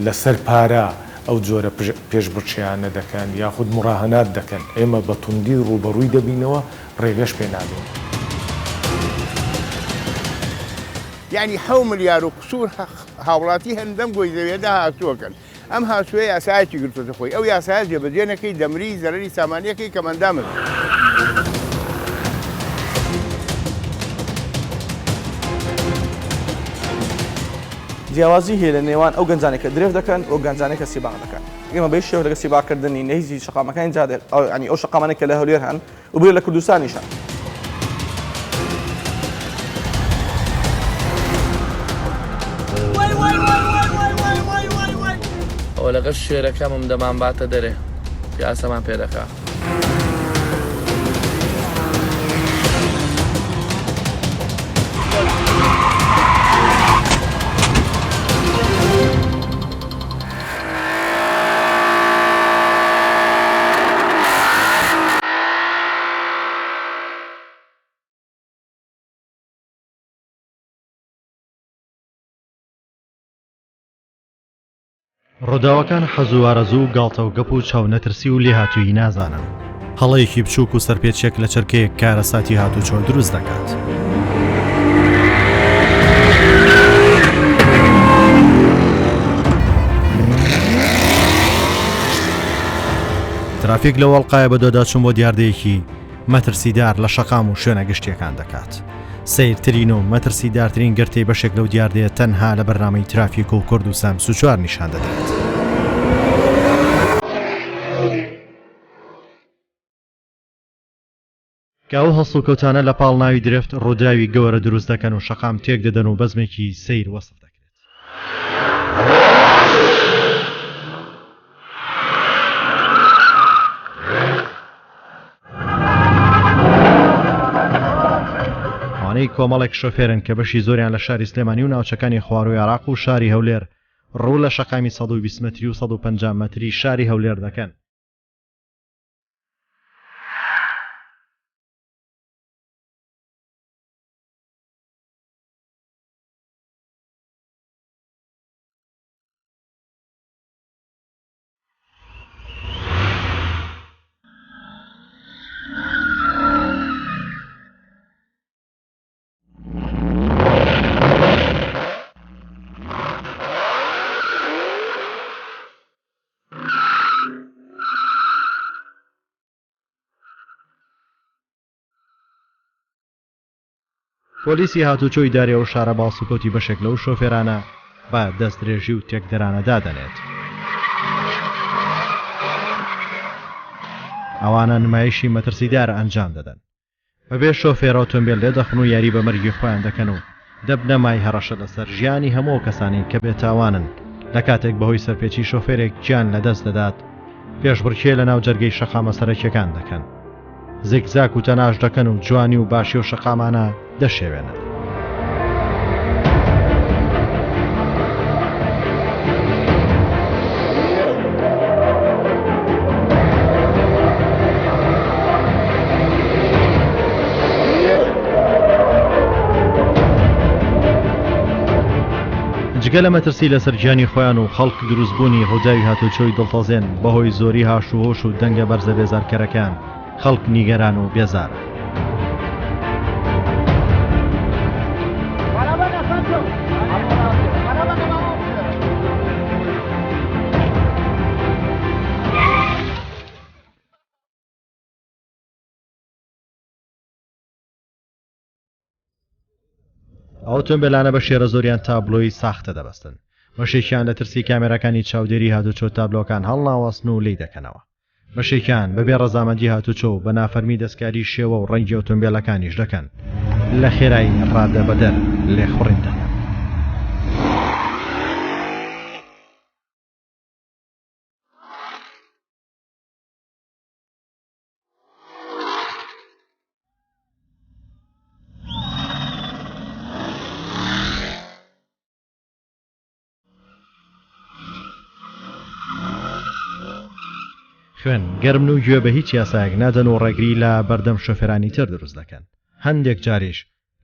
لەسەر پارە ئەو جۆرە پێشبڕچیانە دەکەن یاخود مڕاهەنات دەکەن ئێمە بە توندی ڕوبەڕووی دەبینەوە ڕێگەش پێ نابێت. یعنی 7 ملیار و قسوور هاوڵاتی هەندەم گۆی زەویێدا هاتووەکەن ئەم هاتووە یاسایەکی گرتوتە خۆی ئەو یاسایە جێبەجێ نەکەی دەمری زەرەری سامانیەکەی کەمەندامن. جیاوازی هەیە لە نێوان ئەو گەنجانێک کە درێژ دەکەن ئەو گەنجانێک کە سیباغ دەکەن. ئێمە بەی شێوە لەگە سیباغکردنی نەهیزی شەقامەکانی جادێ ینی ئەو شەقامانێک کە لە هەولێر هەن و بێ لە کوردستانیشان. ئەوە لەگەڵ شێرەکەمم دەمان باتە دەرێ پیاسەمان پێ دەکا. ڕۆداوەکان حەزوو ئارەزوو و گاڵتە و گەپ و چاو نەترسی و لێ هاتووی نازانن. هەڵەیەکی بچووک و سەرپێچێک لە چرکەیەک کارە ساتی هاتوو چۆ دروست دەکات. ترافیک لە وەڵقایە بە دۆدا چوون بۆ دیاردەیەکی مەترسیدار لە شەقام و شوێنە گشتیەکان دەکات. سیرترین و مەترسیدارترین گرتەی بەشێک لەو دیاردەیە تەنها لە بەرنامەی ترافیک و کوردستان سوچوار نیشان دەدات. کاو هەڵسو و کەوتانە لە پاڵ ناوی درفت ڕووداوی گەورە دروست دەکەن و شەقام تێک دەدەن و بەزمێکی سیر وەسف دەکرێت. کۆمەڵێک شۆفێرن کە بەشی زۆریان لە شاری سلێمانی و ناوچەکانی خواروی عراق و شاری هەولێر ڕوو لە شەقامی 120 متری و 150 متری شاری هەولێر دەکەن. پۆلیسی هاتوچۆی دارێ و شارە باڵسوکەوتی بەشێک لەو شۆفێرانە بە دەستدرێژی و تێکدەرانە دادەنێت. ئەوانە نمایشی مەترسیدار ئەنجام دەدەن. بەبێ شۆفێر ئۆتۆمبیل لێ دەخن و یاری بە مەرگی خۆیان دەکەن و دەبنە مای هەڕەشە لەسەر ژیانی هەموو کەسانی کە بێتاوانن لە کاتێک بەهۆی سەرپێچی شۆفێرێک گیان لەدەست دەدات پێشبڕکێ لە ناو جەرگەی شەقامە سەرەکیەکان دەکەن. زیگزاک و تەناش دەکەن و جوانی و باشی و شەقامانە دەشێوێنن. جگە لە مەترسی لەسەر گیانی خۆیان و خەڵک دروستبوونی ڕووداوی هاتوچۆی دڵتەزێن بەهۆی زۆری هاش و هۆش و دەنگە بەرزە بێزارکەرەکان خەڵک نیگەران و بێزار. ئۆتۆمبیلانە بە شێرە زۆریان تابلۆی ساختە دەبەستن. بەشێکیان لە ترسی کامێرەکانی چاودێری هاتوچۆ تابلۆکان هەڵناوەستن و لی دەکەنەوە. بەشێکیان بەبێ ڕەزامەندی هاتوچۆ بە نافەرمی دەستکاری شێوە و ڕەنگی ئۆتۆمبیلەکانیش دەکەن. لە خێرایی ڕادە بەدەر لێخوڕین دەکەن. خوێن گەرمن و گوێ بە هیچ یاسایەک نادەن و ڕێگری لە بەردەم شۆفێرانی تر دروست دەکەن. هەندێک جاریش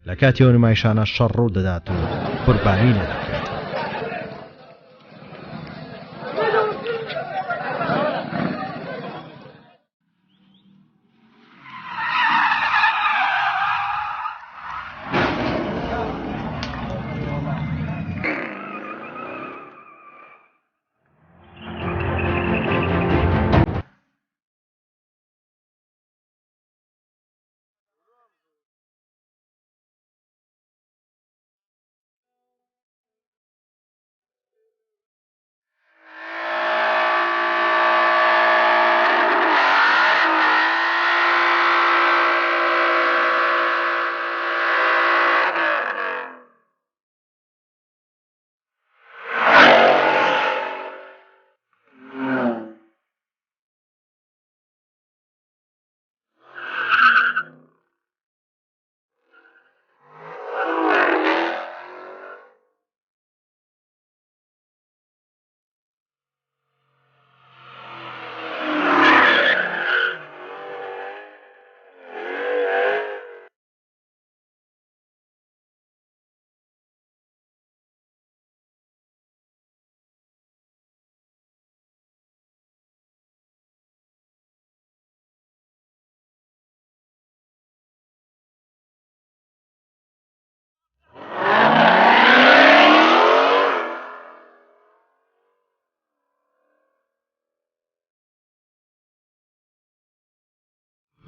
لە کاتی ئەو نمایشانە شەڕ ڕوو دەدات و قوربانی لێ دەکرێت.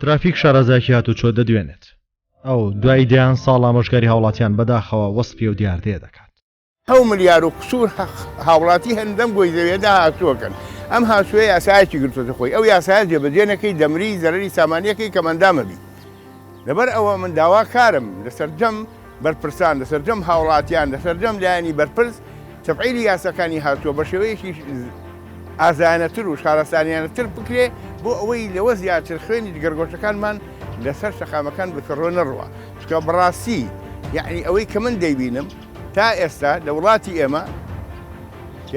ترافیک شارەزایکی هاتوچۆ دەدوێنێت ئەو دوای دەیان ساڵ ئامۆژگاری هاوڵاتیان بەداخەوە وەسپی و دیاردەیە دەکات 7 ملیار و قسوور هاوڵاتی هەندەم گۆی زەویێدا هاتووەکەن ئەم هاتووە یاسایەکی گرتوتە خۆی ئەو یاسایە جێبەجێنەکەی دەمری زەرری سامانیەکەی کەمەندامەبی لەبەر ئەوە من داوا کارم لەسەرجەم بەرپرسان لەسەرجەم هاوڵاتیان لەسەرجەم لایەنی بەرپرس تەفعیلی یاسەکانی هاتووە بە شێوەیەکی ئازانەتر و شارەسانیانەتر بکرێ بۆ ئەوەی لەوە زیاتر خوێنی گەرگۆشەکانمان لەسەر شەقامەکان بکڕۆ نەڕوە چکە بەڕاستی یعنی ئەوەی کە من دەیبینم تا ئێستا لە وڵاتی ئێمە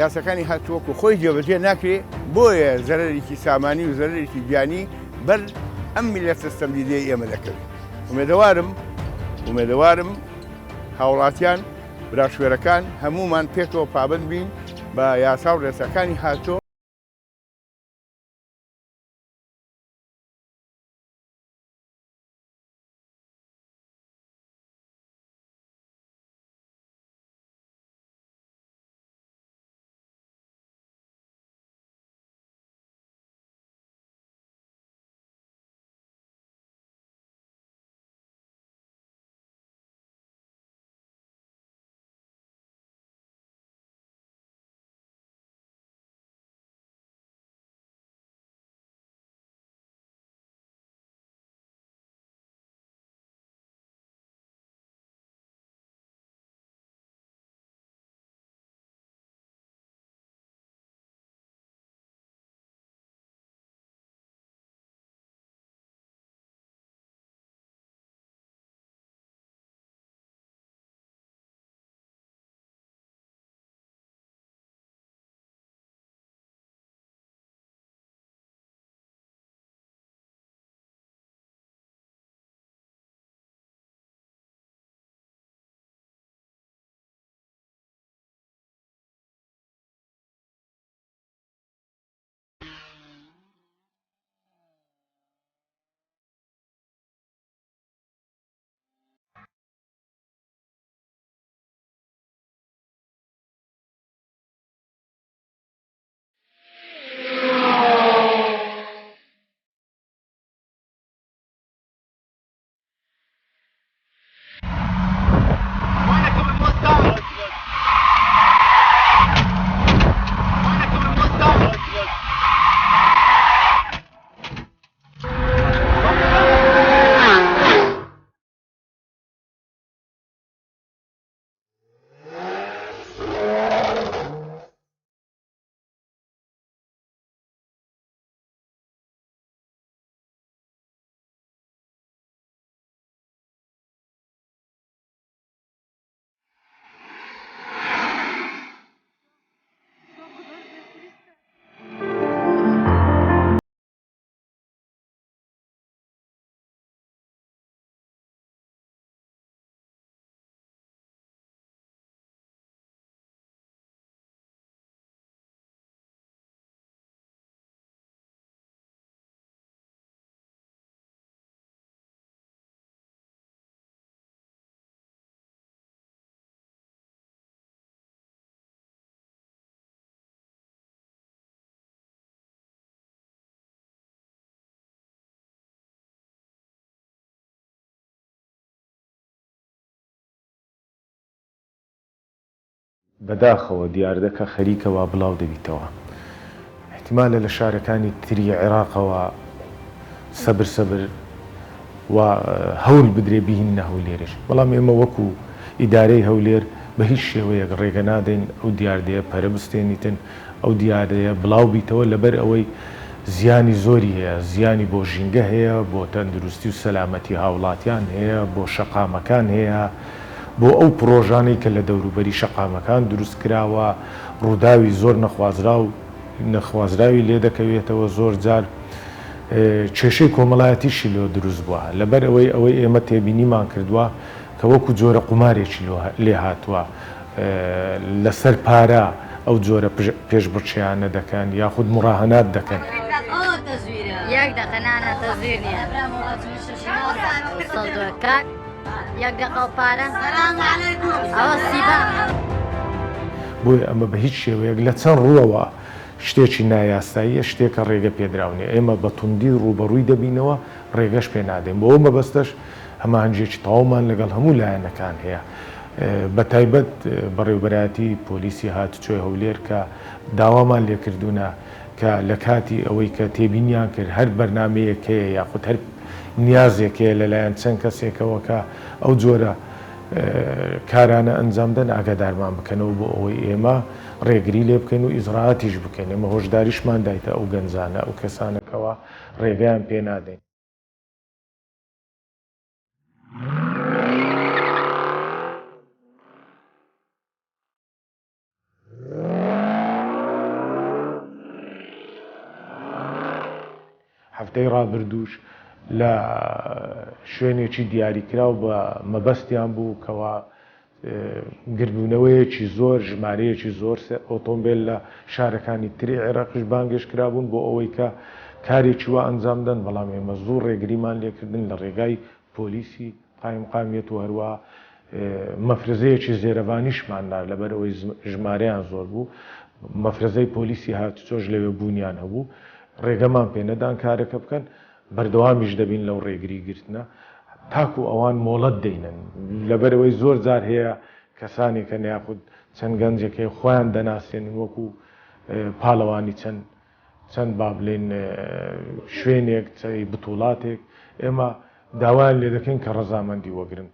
یاسەکانی هاتووەکو خۆی جێبەجێ ناکرێ بۆیە زەرەرێکی سامانی و زەرەرێکی گیانی بەر ئەم میلەت سەستەمدیدەی ئێمە دەکەوێت ومێدەوارم هاوڵاتیان براشوێرەکان هەمومان پێکەوە پابند بین بە یاسا و ڕێسەکانی هاتۆ بەداخەوە دیاردەکە خەریکەوە بڵاو دەبیتەوە احتیمالە لە شارەکانی تری عێراقەوە سەبر و هەول بدرێ بهینە هەولێرش بەڵام ئێمە وەکو ئیدارەی هەولێر بە هیچ شێوەیەک ڕێگە نادەین ئەو دیاردەیە پەرە بستێنیتن ئەو دیاردەیە بڵاو بیتەوە لەبەر ئەوەی زیانی زۆری هەیە زیانی بۆ ژینگە هەیە بۆ تەندروستی و سەلامەتی هاوڵاتیان هەیە بۆ شەقامەکان هەیە بۆ ئەو پرۆژانەی کە لە دەوروبەری شەقامەکان دروست کراوە ڕووداوی زۆر نەخوازراوی لێ دەکەوێتەوە زۆر جار کێشەی کۆمەڵایەتیشی لێ دروست بووە لەبەر ئەوەی ئێمە تێبینیمان کردووە کە وەکو جۆرە قومارێکی لێ هاتووە لەسەر پارە ئەو جۆرە پێشبڕچیانە دەکەن یاخود مڕاهەنات دەکەن یەک دەقەنانە تەزویر نییە کات یەک دەقە و پارە ئەوە سیبا بۆیە ئەمە بە هیچ شێوەیەک لە چەند ڕووەوە شتێکی نایاساییە شتێکە ڕێگە پێدراونێ ئێمە بە توندی ڕوبەڕووی دەبینەوە ڕێگەش پێ نادەین بۆ ئەو مەبەستەش هەمانجێکی تەواومان لەگەڵ هەموو لایەنەکان هەیە بە تایبەت بەڕێوبەرایەتی پۆلیسی هاتوچۆی هەولێر کە داوامان لێکردوونە کە لە کاتی ئەوەی کە تێبینیان کرد هەر بەرنامەیەکەیە یاخود هەر نیازێکەیە لەلایەن چەند کەسێکەوە کە ئەو جۆرە کارانە ئەنجامدەن ئاگادارمان بکەنەوە بۆ ئەوەی ئێمە ڕێگری لێ بکەین و ئیزراعاتیش بکەین ئێمە هۆشداریشمان دایتە ئەو گەنجانە ئەو کەسانەکەوە ڕێگەیان پێ نادەین. هەفتەی ڕابردووش لە شوێنێکی دیاریکراو بە مەبەستیان بوو کەوا گربوونەوەیەکی زۆر ژمارەیەکی زۆر ئۆتۆمبیل لە شارەکانی تری عێراقیش بانگێش کرابوون بۆ ئەوەی کە کارێکی وا ئەنجامدەن بەڵام ئێمە زوو ڕێگریمان لێکردن لە ڕێگای پۆلیسی قایمقامیەت و هەروە مەفرزەیەکی زێرەوانیشماندا لەبەرەوەی ژمارەیان زۆر بوو مەفرزەی پۆلیسی هاتوچۆش لەوێ بوونیان هەبوو ڕێگەمان پێ نەدان کارەکە بکەن بەردەوامیش دەبین لەو ڕێگری گرتنە تاکو ئەوان مۆڵەت دەینن لەبەرەوەی زۆر جار هەیە کەسانێکە یاخود چەند گەنجێکی خۆیان دەناسێنن وەکو پاڵەوانی چەند با بڵێن شوێنێک بتوڵاتێک ئێمە داوایان لێ دەکەین کە ڕەزامەندی وەگرن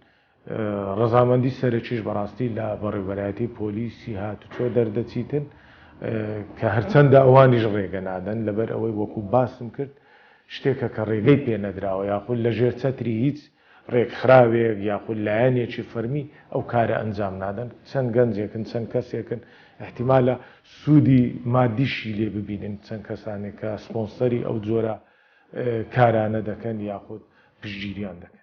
ڕەزامەندی سەرەکیش بەڕاستی لە بەڕێوەبەرایەتی پۆلیسی هاتوچۆ دەردەچیتن کە هەرچەندە ئەوانیش ڕێگە نادەن لەبەر ئەوەی وەکو باسم کرد شتێکە کە ڕێگەی پێ نەدراوە یاخود لە ژێر چەتری هیچ ڕێکخراوێک یاخود لایەنێکی فەرمی ئەو کارە ئەنجام نادەن چەند گەنجێکن چەند کەسێکن احتیمالە سوودی مادیشی لێ ببینن چەند کەسانێک کە سپۆنسەری ئەو جۆرە کارانە دەکەن یاخود پشتگیریان دەکەن.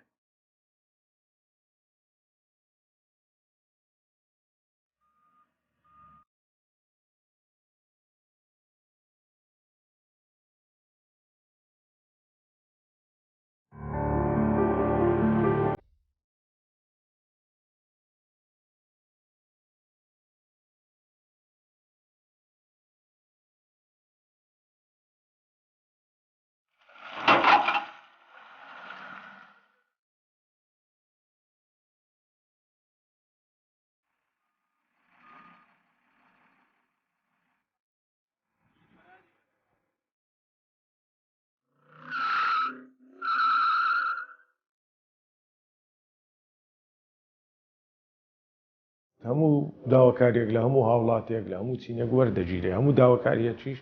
هەموو داواکاریەک لە هەموو هاوڵاتێک لە هەموو چینێک وەردەگیرێ هەموو داواکاریەکیش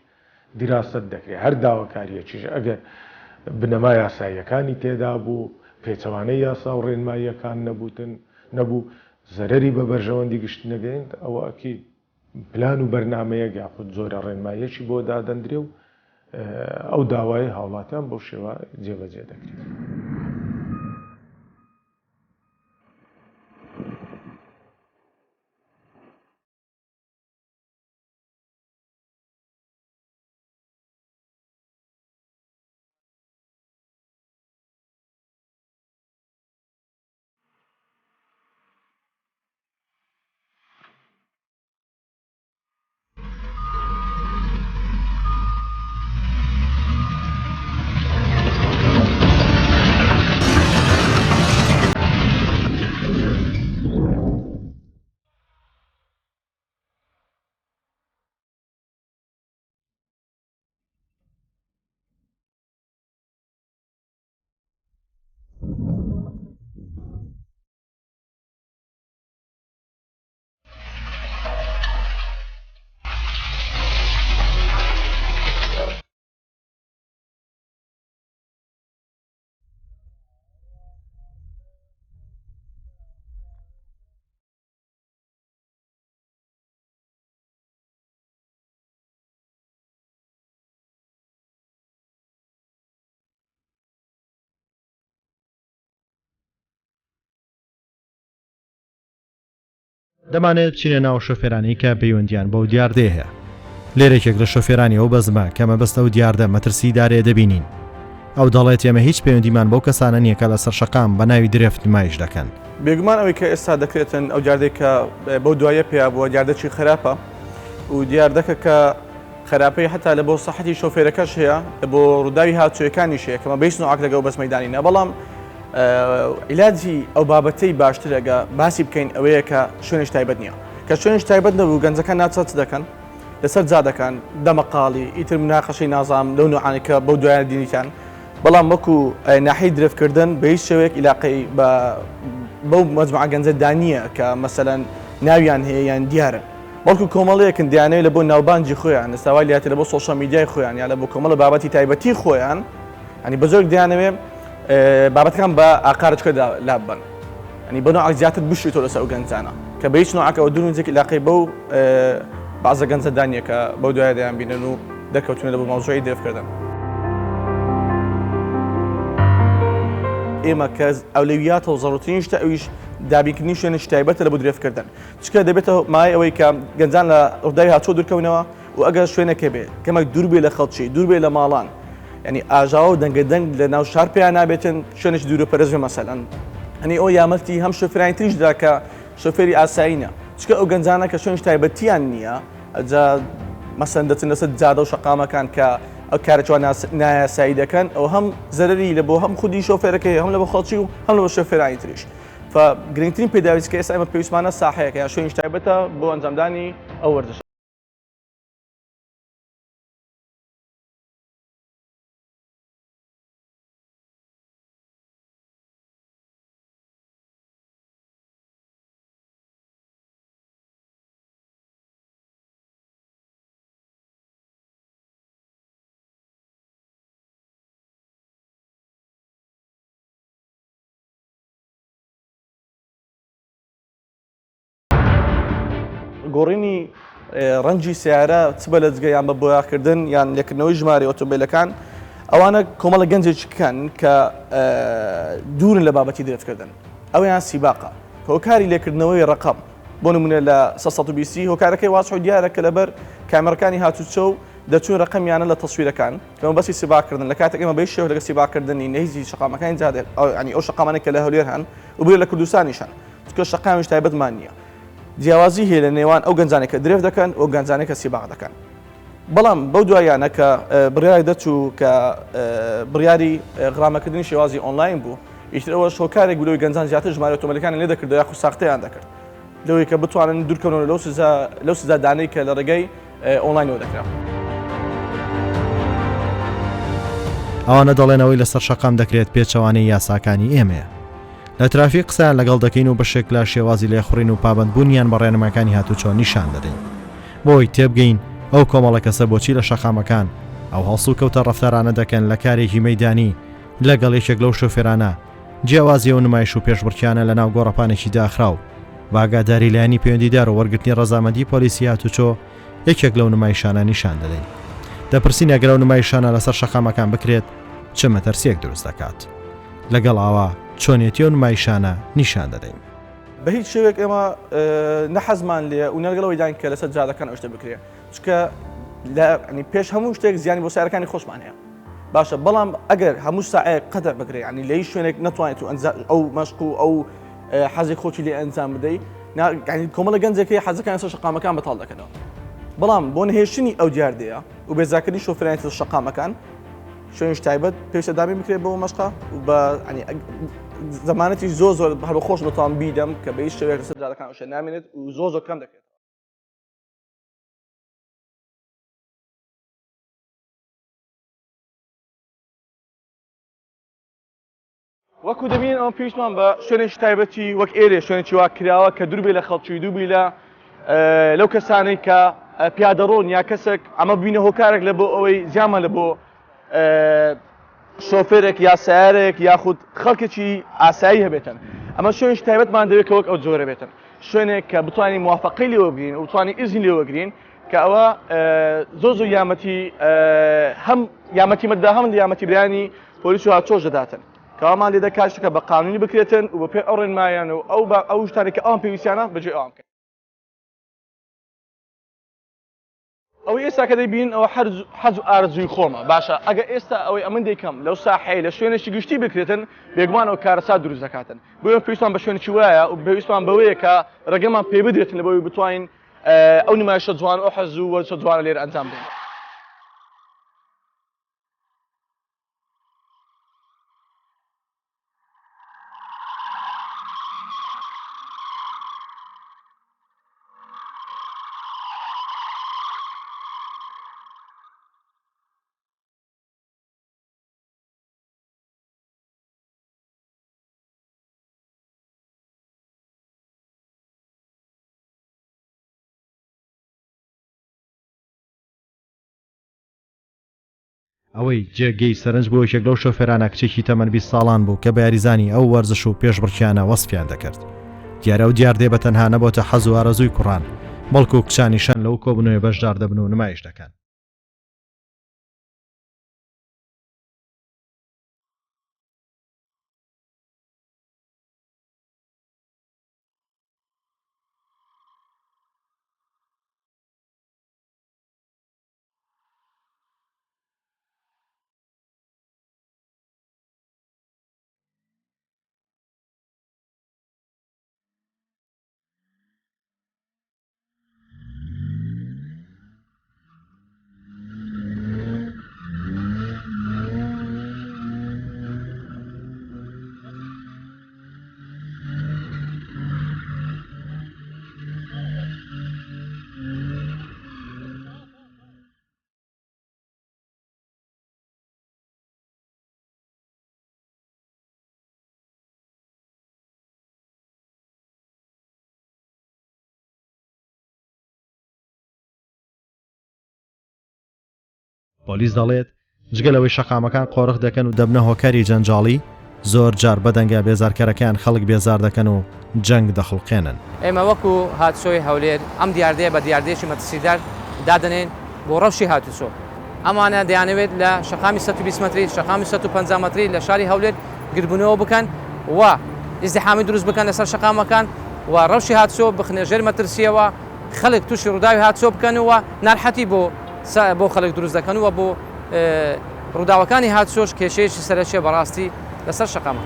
دیراست دەکرێت هەر داواکاریەکیش ئەگەر بنەما یاساییەکانی تێدا بوو پێچەوانەی یاسا و ڕێنماییەکان نەبوو زەرەری بە بەرژەوەندی گشت نەگەین ئەوە ئەکی پلان و بەرنمەیەک یاخود زۆرە ڕێنمایەکی بۆ دادەندرێ و ئەو داوای هاوڵاتیان بەو شێوە جێبەجێ دەکرێت. دەمانێت بچینە ناو شۆفێرانی کە پەیوەندیان بەو دیاردێ هەیە لێرێکێک لە شۆفێرانی ئەو بەزمە کە مەبەستە و دیاردە مەترسیدارێ دەبینین ئەو دەڵێت ئێمە هیچ پەیوەندیمان بەو کەسانە نییە کە لەسەر شەقام بە ناوی درێفت نمایش دەکەن بێگومان ئەوەی کە ئێستا دەکرێتن ئەو دیاردێک کە بەو دوایە پێیا بووە دیاردەکی خراپە و دیاردەکە کە خراپەی هەتا لە بۆ سەحەتی شۆفێرەکەش هەیە لە بۆ ڕووداوی هاتوویەکانیش هەیە کەمە بیست نوعک لەگەڵ بەس مەیدانینە بەڵام عیلاجی ئەو بابەتەی باشتر ئەگە باسی بکەین ئەوەیە کە شوێنش تایبەت نییە کە شوێنش تایبەت نەبوو گەنجەکان ناچەت دەکەن لەسەر جادەکان دەمەقاڵی ئیتر مناقەشەی نازام لەو نوعانێکە بەو دوایان دینیتان بەڵام وەکو ناحەی درێفکردن بە هیچ شێوەیەک عیلاقەی بەو مەجموعە گەنجە دانیە کە مەسەلەن ناویان هەیە یان دیارن بەڵکو کۆمەڵەیەکن دیانەوێت لە بۆ ناوبانجی خۆیان لەستاوای لاتە لە بۆ سۆشەل میدیای خۆیان یا لە بۆ کۆمەڵە بابەتی تایبەتی خۆیان ینی بە زۆر دیانەوێت بابەتەکان بە ئاقارچکە لابن ینی بە نوع زیاتر بشویتۆ لەسەر ئەو گەنجانە کە بە هیچ نوعەکەەوە دوونجێک عیلاقەی بەو بەعزە گەنجە دانیە کە بەو دوایە دەیان بینن و دەرکەوتونە لە بۆ ماوزۆی درێفکردن ئێمە کە ئەولەویاتەوە زەڕوترین شتە ئەویش دابینکردنی شوێنش تایبەتە لە بۆ درێفکردن چکە دەبێتەوە مای ئەوەی کە گەنجان لە ڕووداوی هاتووە دوورکەونەوە و ئەگەر شوێنەکە بێ کەمێک دوور بێ لە خەڵکی دوور بێ لە ماڵان ینی ئاژاوە و دەنگەدەنگ لە ناو شار پێیان نابێتن شوێنش دوورە پەرێز مەسەلەن هەنی ئەو یامەتی هەم شۆفێرانی تریشدا کە شۆفێری ئاساییە چکە ئەو گەنجانە کە شوێنش تایبەتیان نییە ئەجا مەسەن دەچن لەسەر جادە و شەقامەکان کە ئەو کارەوان نایاسایی دەکەن ئەو هەم زەرری لە بۆ هەم خودی شۆفێرەکەی هەم لە بە خەڵکی و هەم لە بە شۆفێرانی تریش گرنگترین پێداویست کە ئێستا ئێمە پێویستمانە ساحەیەکە یا شوێنش تایبەتە بۆ ئەنجامدانی ئەو وەرزش گۆڕینی ڕەنجی سیارە چ بە لەجگە یان بە بۆیاکردن یان لێکردنەوەی ژمارە ئۆتۆمبیلەکان ئەوانە کۆمەڵە گەنجێکیکان کە دوورن لە بابەتی درێفکردن ئەویان سیباقە هۆکاری لێکردنەوەی ڕقم بۆ نمونە لە 1920 هۆکارەکەی واسع دیارە کە لەبەر کامێرەکانی هاتوچە و دەچون ڕقمیانە لە تەسویرەکان کەمە بەسی سیباکردن لە کاتێک ئێمە بەی شێوە لەگە سیباکردنی نەهیزی شەقامەکانی جادێ ینی ئەو شەقامانێک کە لە هەولێر هەن و بێ لە کوردستانیشان چکە شەقامیش تایبەتمان نییە جیاوازی هەیە لە نێوان ئەو گەنجانێک کە درێف دەکەن و گەنجانێک کە سیباق دەکەن بەڵام بەو دوایانە کە بڕیاری دەچوو کە بڕیاری غرامەکردنی شێوازی ئۆنلاین بوو ئیتر ئەوە شۆکارێک بلوی گەنجان زیاتر ژمارە ئۆتۆمبیلەکان لێ دەکرد یاخو ساختەیان دەکرد لەوەی کە بتوانن دوورکەونەوە لەو سزادانەی کە لە ڕێگەی ئۆنلاینەوە دەکرا ئەوانە دەڵێنەوەی لەسەر شەقام دەکرێت پێچەوانەی یاساکانی ئێمەیە لە ترافیک قسەیان لەگەڵ دەکەین و بەشێک لە شێوازی لێخوڕین و پابەندبوونیان بە ڕێنماکانی هاتوچۆ نیشان دەدەین بۆی تێبگەین ئەو کۆمەڵە کەسە بۆچی لە شەقامەکان ئەو هەڵسو کەوتە ڕەفتارانە دەکەن لە کارێکی مەیدانی لەگەڵ یەکێک لەو شۆفێرانە جیاوازی و نمایش و پێشبڕکیانە لە ناو گۆڕەپانێکی داخراو واگاداری لایەنی پەیوەندیدار و وەرگرتنی ڕەزامەندی پۆلیسی هاتوچۆ یەکێک لەو نمایشانە نیشان دەدەین دەپرسین ئەگەر ئەو نمایشانە لەسەر شەقامەکان بکرێت چه مەتەرسیەک دروست دەکات لەگەڵ ئاوا چۆنێتی و نمایشانە نیشان دەدەین بە هیچ شێوێک ئێمە نەحەزمان لێ و نەرگەڵەوەی داین کە لەسەر جادەکان ئەو شتە بکرێت چکە پێش هەموو شتێک زیانی بۆ سیارەکانی خۆشمان هەیە باشە بەڵام ئەگەر هەموو ساعەیەک قەتە بکرێت ینی لە هیچ شوێنێک نەتوانێت و ئەو مەشق و ئەو حەزی خۆکی لێ ئەنجام بدەیت کۆمەڵە گەنجێکی حەزەکان سەر شەقامەکان بەتاڵ دەکەنەوە بەڵام بۆ نهێشتنی ئەو دیاردەیە و بێزاکردنی شۆفێرانی شەقامەکان شوێنش تایبەت پێویستە دابین بکرێت بۆ مەشقا و بە زمانەتی زۆر هەر بە خۆش بتوان بیدەم کە بە هیچ شێوەیەک لەسەر جادەکان ئەو شتە نامێنێت و زۆر کەم دەکرێت وەکو دەبین ئەمە پێویستمان بە شوێنێکی تایبەتی وەک ئێرێ شوێنێکی وا کراوە کە دوور بێ لە خەڵکی دوور بێ لەو کەسانەی کە پیادەڕۆن یا کەسێک ئەمە ببینە هۆکارێک لە بۆ ئەوەی زیانمان لە بۆ شۆفێرێک یا سیارێک یاخود خەڵکێکی ئاسایی هەبێتن ئەمە شوێنێکی تایبەتمان دەوێت کە وەک ئەو جۆرە بێتن شوێنێک کە بتوانین موافقەی لێوە بگرین و بتوانین ئیزنی لێوە بگرین کە ئەوە زۆر یامەتی هەم یامەتی مەددا هەم یامەتی برانی پۆلیس و هاتوچۆ دەداتن کەوامان لێ دەکات شتێکە بە قانونی بکرێتن و بە پێ ئەو ڕێنمایان و ئەو شتانێک کە ئەوان پێویستیانە بەجێ ئەوان بکەن ئەوەی ئێستا کە دەیبین ئەوە حەز و ئارزووی خۆمە باشە ئەگە ئێستا ئەوەی ئەمن دەیکەم لەو ساحەی لە شوێنێکی گشتی بکرێتن بێگومان ئەو کارەسات دروست دەکاتن بۆیە پێویستمان بە شوێنێکی وایە و پێویستمان بەوەیە کە ڕێگەمان پێ بدرێتن لەبەوەی بتوانین ئەو نمایشە جوان ئەو حەز و وەرزە جوانە لێرە ئەنجام بدەین ئەوەی جێگەی سەرنج بۆ یەکێک لەو شۆفێرانە کچێکی تەمەن 20 ساڵان بوو کە بە یاریزانی ئەو وەرزش و پێشبڕکیانە وەسفیان دەکرد. دیارە و دیاردێ بە تەنها نەبۆتە حەز و ئارەزووی کوڕان، بەڵکو و کچانیشان لەو کۆبنەوەی بەشدار دەبن و نمایش دەکەن. پۆلیس دەڵێت جگەلەوەی شەقامەکان قۆڕق دەکەن و دەبنە هۆکاری جەنجاڵی، زۆر جار بەدەنگە بێزارکەرەکان خەڵک بێزار دەکەن و جەنگ دەخڵقێنن. ئێمە وەکو هاتسۆی هەولێر ئەم دیاردەیە بە دیاردێکی مەترسیدار دادنێن بۆ ڕەوشی هاتوچۆ. ئەمانە دەیانەوێت لە شەقامی 120 مەتری شەقامی 150 مەتری لە شاری هەولێر گربوونەوە بکەن و ئیزدیحامی دروست بکەن لەسەر شەقامەکان و ڕەوشی هاتچۆ بخنێ ژێر مەترسیەوە، خەڵک تووشی ڕووداوی هاتچۆ بکەنەوە، ناڕحەتی بۆ خەڵک دروست دەکەنەوە بۆ ڕووداوەکانی هاتچۆش کێشەیەکی سەرەکیە بەڕاستی لەسەر شەقامە.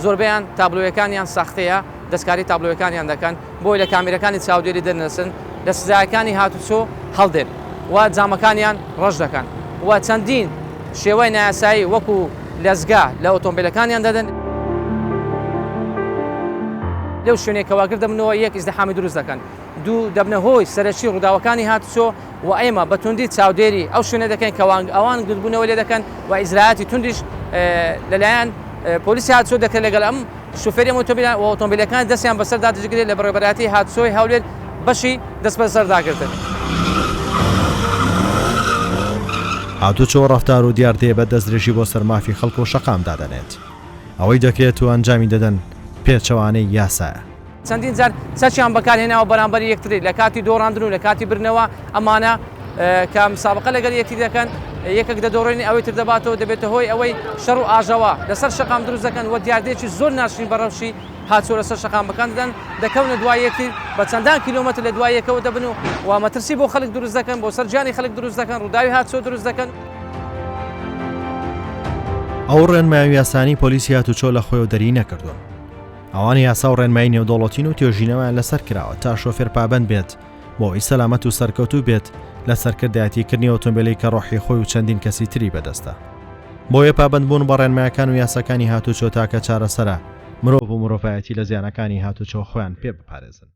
زۆربیان تابلۆیەکانیان ساختەیە، دەستکاری تابلۆیەکانیان دەکەن بۆی لە کامێرەکانی چاودێری دەرنەسن، لە سزایەکانی هاتوچۆ هەڵدێن و جامەکانیان ڕەش دەکەن و چەندین شێوەی نایاسایی وەکو لەزگا لە ئۆتۆمبیلەکانیان دەدەن. لەو شوێنێک کەواگر دەبنەوە یەک ئیزدیحامی دروست دەکەن، دوو دەبنە هۆی سەرەکی ڕووداوەکانی هاتوچۆ و ئێمە بە توندی چاودێری ئەو شوێنە دەکەین کە ئەوان گرتبوونەوە لێ دەکەن و ئیجراعاتی توندیش لەلایەن پۆلیسی هاتوچۆ دەکرێت لەگەڵ ئەم شوفێری ئۆتۆمبیلان و ئۆتۆمبیلەکان دەستیان بەسەردا دەجگرێت لە بەڕێوەبەراتی هاتوچۆی هەولێر بەشی دەست بەسەرداگرتن. هاتوچۆ ڕەفتار و دیاردێ بە دەستدرێژی بۆ سەرمافی خەڵک و شەقام دادەنێت. ئەوەی دەکرێت و ئەنجامی دەدەن پێچەوانەی یاسایە. چەندین جار چەچیان بەکارهێناوە بەرامبەر یەکتری لە کاتی دۆڕاندن و لە کاتی برنەوە ئەمانە کە مسابقە لەگەڵ یەکتی دەکەن، یەکێک دەدۆڕێنی ئەوەی تر دەباتەوە دەبێتە هۆی ئەوەی شەڕ و ئاژەوە لەسەر شەقام دروست دەکەن و دیاردێکی زۆر ناشرین بەڕەوشی هاتچۆ لەسەر شەقامەکان دەدەن، دەکەونە دوای یەکتر بە چەندان کیلۆمەتر لە دوای یەکەوە دەبن و مەترسی بۆ خەڵک دروست دەکەن، بۆ سەرجانی خەڵک دروست دەکەن، ڕووداوی هاتچۆ دروست دەکەن. ئەو ڕێنمایی یاسانی پۆلیسی هاتوچۆ لە خۆی و دەری نەکردوون. ئەوان یاسا و ڕێنمایی نێودوڵەتین و توێژینەوەیان لەسەر کراوە تا شۆفێر پابەند بێت بۆی سەلامەت و سەرکەوتوو بێت لە سەرکردایەتیکردنی ئۆتۆمبیلەی کە ڕۆحی خۆی و چەندین کەسی تری بەدەستە. بۆیە پابەندبوون بە ڕێنمایەکان و یاساکانی هاتوچۆ تاکە چارەسەرە مرۆڤ و مرۆڤایەتی لە زیانەکانی هاتوچۆ خۆیان پێ بپارێزن.